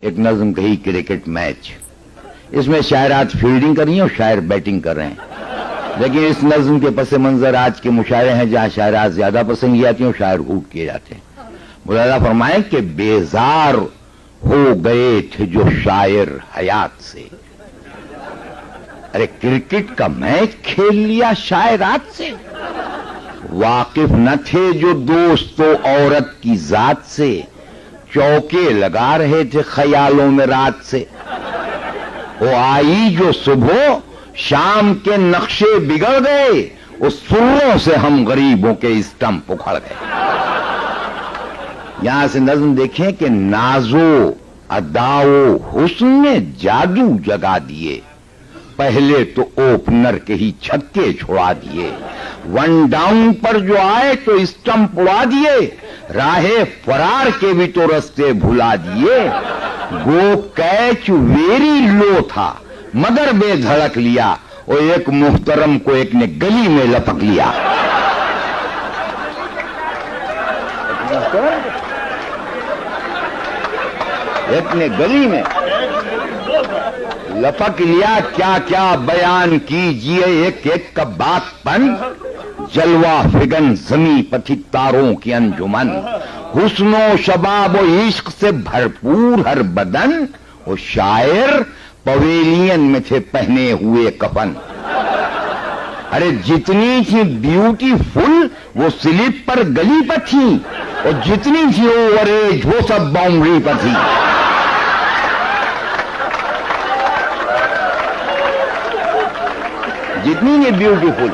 ایک نظم کہی کرکٹ میچ، اس میں شاعرات فیلڈنگ کر رہی ہیں اور شاعر بیٹنگ کر رہے ہیں، لیکن اس نظم کے پس منظر آج کے مشاعرے ہیں جہاں شاعرات زیادہ پسند کی جاتی ہیں اور شاعر اوٹ کیے جاتے ہیں۔ ملاحظہ فرمائیں کہ بیزار ہو گئے تھے جو شاعر حیات سے، ارے کرکٹ کا میچ کھیل لیا شاعرات سے، واقف نہ تھے جو دوست و عورت کی ذات سے، چوکے لگا رہے تھے خیالوں میں رات سے، وہ آئی جو صبح شام کے نقشے بگڑ گئے، اس سروں سے ہم غریبوں کے اسٹمپ اکھڑ گئے۔ یہاں سے نظم دیکھیں کہ نازو اداؤ حسن نے جادو جگا دیے، پہلے تو اوپنر کے ہی چھکے چھوڑا دیے، ون ڈاؤن پر جو آئے تو اسٹمپ اڑا دیے، راہ فرار کے بھی تو رستے بھلا دیے، گو کیچ ویری لو تھا مگر بے دھڑک لیا، اور ایک محترم کو ایک نے گلی میں لپک لیا۔ ایک نے گلی میں لپک لیا، کیا کیا بیان کیجئے ایک ایک کا بات پن، جلوہ فگن زمیں پتھی تاروں کی انجمن، حسن و شباب و عشق سے بھرپور ہر بدن، وہ شاعر پویلین میں تھے پہنے ہوئے کفن، ارے جتنی تھی بیوٹی فل وہ سلپ پر گلی پر تھی، اور جتنی تھی اوور ایج وہ سب باؤنڈری پر تھی۔ جتنی تھی بیوٹیفل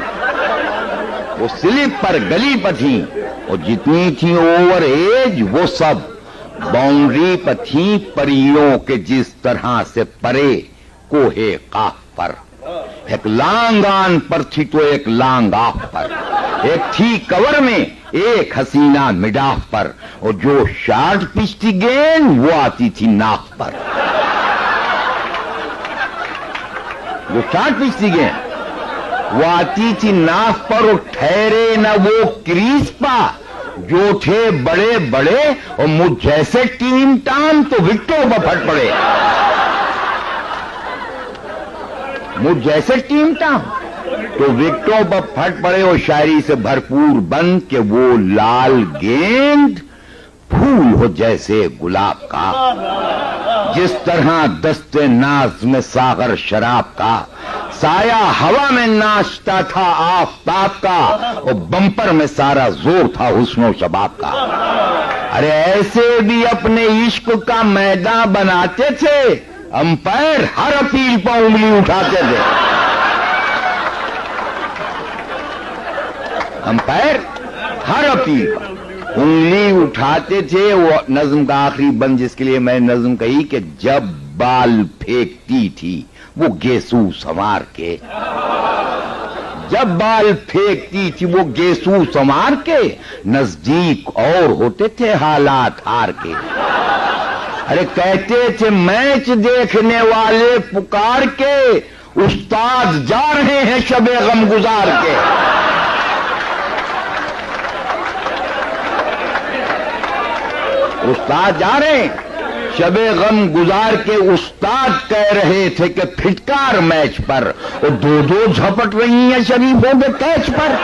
وہ سلپ پر گلی پر تھی، اور جتنی تھی اوور ایج وہ سب باؤنڈری پر تھی، پریوں کے جس طرح سے پرے کوہ قاف پر، ایک لانگ آن پر تھی تو ایک لانگ آف پر، ایک تھی کور میں ایک حسینہ مڈ آف پر، اور جو شارٹ پچ تھی گیند وہ آتی تھی ناف پر۔ جو شارٹ پچ تھی گیند وہ آتی تھی ناف پر، اور ٹھہرے نہ وہ کریز پا، جو تھے بڑے بڑے اور مجھ جیسے ٹیم ٹام تو وکٹوں پر پھٹ پڑے، مجھ جیسے ٹیم ٹام تو وکٹوں پر پھٹ پڑے، اور شاعری سے بھرپور بن کہ وہ لال گیند پھول ہو جیسے گلاب کا، جس طرح دست ناز میں ساغر شراب کا، سایہ ہوا میں ناچتا تھا آفتاب کا، اور بمپر میں سارا زور تھا حسن و شباب کا۔ ارے ایسے بھی اپنے عشق کا میدان بناتے تھے، امپائر ہر اپیل پر انگلی اٹھاتے تھے، امپائر ہر اپیل پر انگلی اٹھاتے تھے۔ وہ نظم کا آخری بند جس کے لیے میں نے نظم کہی کہ جب بال پھینکتی تھی وہ گیسو سنوار کے، جب بال پھینکتی تھی وہ گیسو سنوار کے، نزدیک اور ہوتے تھے حالات ہار کے، ارے کہتے تھے میچ دیکھنے والے پکار کے، استاد جا رہے ہیں شب غم گزار کے۔ استاد جا رہے ہیں شب غم گزار کے، استاد کہہ رہے تھے کہ پھٹکار میچ پر، اور دو دو جھپٹ رہی ہیں شریفوں کے کیچ پر۔